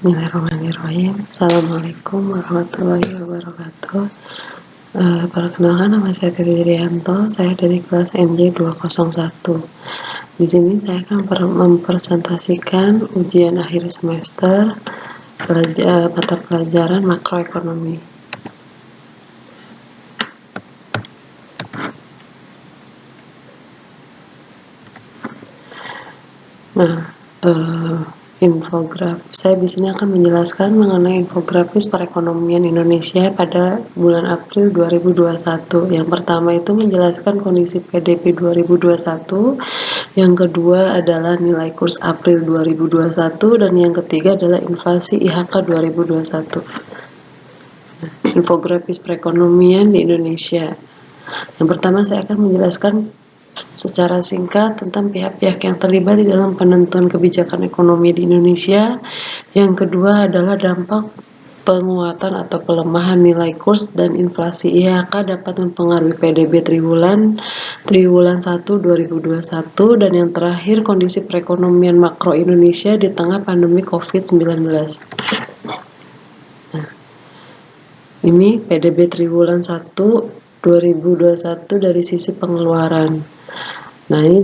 Bismillahirrahmanirrahim. Assalamualaikum warahmatullahi wabarakatuh. Perkenalkan, nama saya Titi Rianto. Saya dari kelas MJ 201. Di sini saya akan mempresentasikan ujian akhir semester mata pelajaran makroekonomi. Saya di sini akan menjelaskan mengenai infografis perekonomian Indonesia pada bulan April 2021. Yang pertama itu menjelaskan kondisi PDB 2021, yang kedua adalah nilai kurs April 2021, dan yang ketiga adalah inflasi IHK 2021. Infografis perekonomian di Indonesia. Yang pertama saya akan menjelaskan secara singkat tentang pihak-pihak yang terlibat di dalam penentuan kebijakan ekonomi di Indonesia. Yang kedua adalah dampak penguatan atau pelemahan nilai kurs dan inflasi IHK dapat mempengaruhi PDB triwulan 1 2021, dan yang terakhir kondisi perekonomian makro Indonesia di tengah pandemi COVID-19. Ini PDB triwulan 1 2021 dari sisi pengeluaran. Nah, ini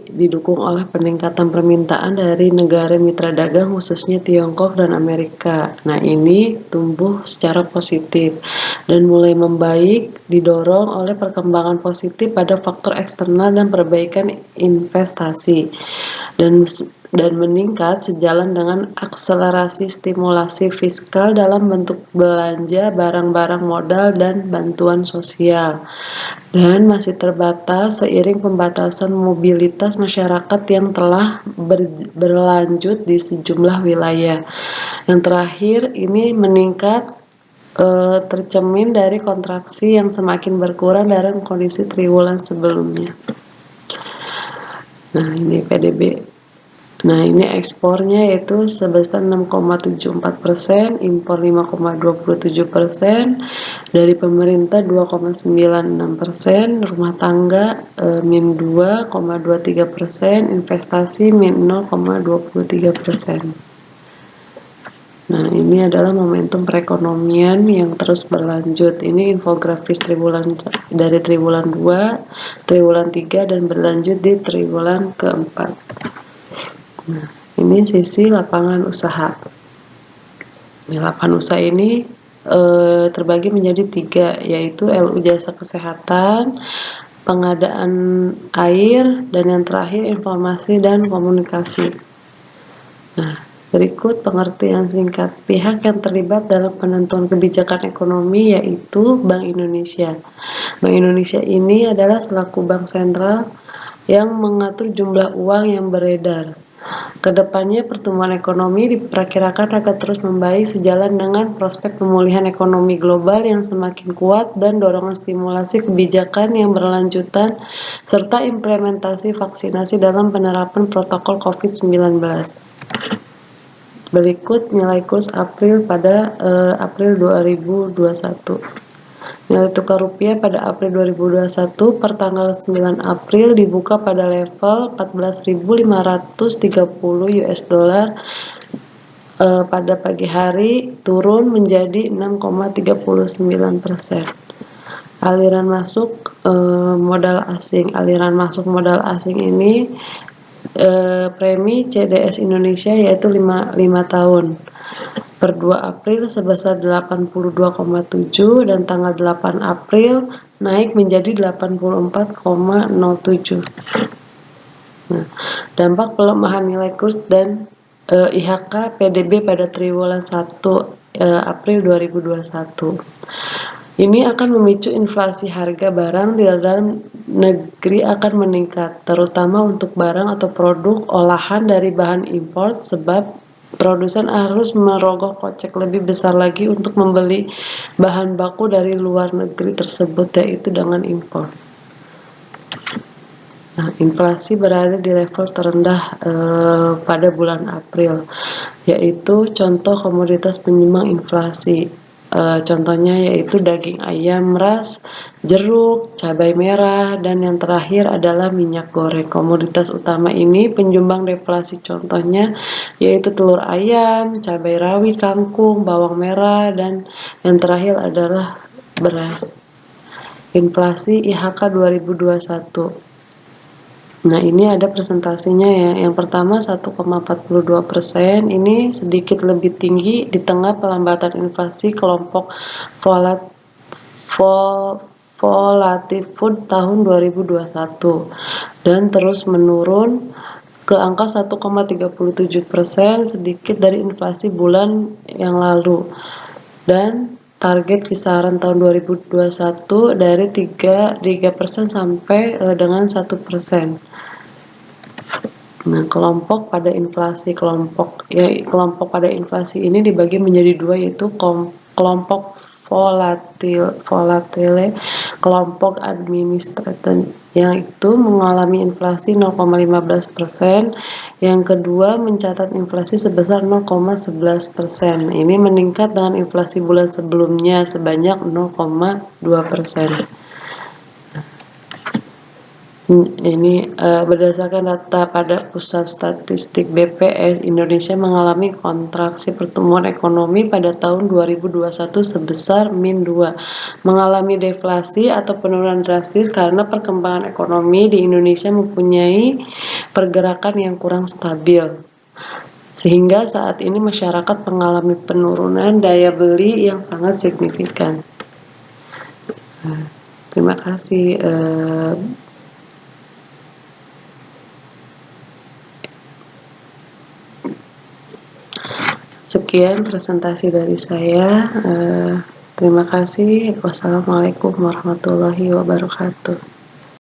didukung oleh peningkatan permintaan dari negara mitra dagang khususnya Tiongkok dan Amerika. Nah, ini tumbuh secara positif dan mulai membaik didorong oleh perkembangan positif pada faktor eksternal dan perbaikan investasi dan meningkat sejalan dengan akselerasi stimulasi fiskal dalam bentuk belanja barang-barang modal dan bantuan sosial, dan masih terbatas seiring pembatasan mobilitas masyarakat yang telah berlanjut di sejumlah wilayah. Yang terakhir, ini meningkat tercermin dari kontraksi yang semakin berkurang dari kondisi triwulan sebelumnya. Nah, ini PDB. Nah, ini ekspornya yaitu sebesar 6,74%, impor 5,27%, dari pemerintah 2,96%, rumah tangga min 2,23%, investasi min 0,23%. Nah, ini adalah momentum perekonomian yang terus berlanjut. Ini infografis dari triwulan 2, triwulan 3, dan berlanjut di triwulan keempat. Nah, ini sisi lapangan usaha. Lapangan usaha ini terbagi menjadi 3, yaitu LU Jasa Kesehatan, pengadaan air, dan yang terakhir informasi dan komunikasi. Nah, berikut pengertian singkat pihak yang terlibat dalam penentuan kebijakan ekonomi, yaitu Bank Indonesia. Bank Indonesia ini adalah selaku bank sentral yang mengatur jumlah uang yang beredar. Kedepannya pertumbuhan ekonomi diperkirakan akan terus membaik sejalan dengan prospek pemulihan ekonomi global yang semakin kuat dan dorongan stimulasi kebijakan yang berlanjutan serta implementasi vaksinasi dalam penerapan protokol COVID-19. Berikut nilai kurs April pada April 2021. Nilai tukar rupiah pada April 2021 per tanggal 9 April dibuka pada level 14.530 US dollar. Pada pagi hari turun menjadi 6,39%. Aliran masuk modal asing. Aliran masuk modal asing ini premi CDS Indonesia yaitu 5 tahun. Per 2 April sebesar 82,7 dan tanggal 8 April naik menjadi 84,07. Nah, dampak pelemahan nilai kurs dan IHK PDB pada triwulan 1 April 2021. Ini akan memicu inflasi harga barang di dalam negeri akan meningkat, terutama untuk barang atau produk olahan dari bahan impor, sebab produsen harus merogoh kocek lebih besar lagi untuk membeli bahan baku dari luar negeri tersebut, yaitu dengan impor. Nah, inflasi berada di level terendah pada bulan April, yaitu contoh komoditas penyumbang inflasi. Contohnya yaitu daging ayam ras, jeruk, cabai merah, dan yang terakhir adalah minyak goreng. Komoditas utama ini penyumbang deflasi contohnya yaitu telur ayam, cabai rawit, kangkung, bawang merah, dan yang terakhir adalah beras. Inflasi IHK 2021. Nah, ini ada presentasinya ya. Yang pertama 1,42%, ini sedikit lebih tinggi di tengah pelambatan inflasi kelompok volatil food tahun 2021 dan terus menurun ke angka 1,37%, sedikit dari inflasi bulan yang lalu. Dan target kisaran tahun 2021 dari 3% sampai dengan 1%. Nah, kelompok pada inflasi ini dibagi menjadi dua, yaitu kelompok volatile, kelompok administrator yang itu mengalami inflasi 0,15%, yang kedua mencatat inflasi sebesar 0,11%. Ini meningkat dengan inflasi bulan sebelumnya sebanyak 0,2%. Ini berdasarkan data pada Pusat Statistik BPS, Indonesia mengalami kontraksi pertumbuhan ekonomi pada tahun 2021 sebesar -2, mengalami deflasi atau penurunan drastis karena perkembangan ekonomi di Indonesia mempunyai pergerakan yang kurang stabil. Sehingga saat ini masyarakat mengalami penurunan daya beli yang sangat signifikan. Terima kasih. Sekian presentasi dari saya. Terima kasih. Wassalamualaikum warahmatullahi wabarakatuh.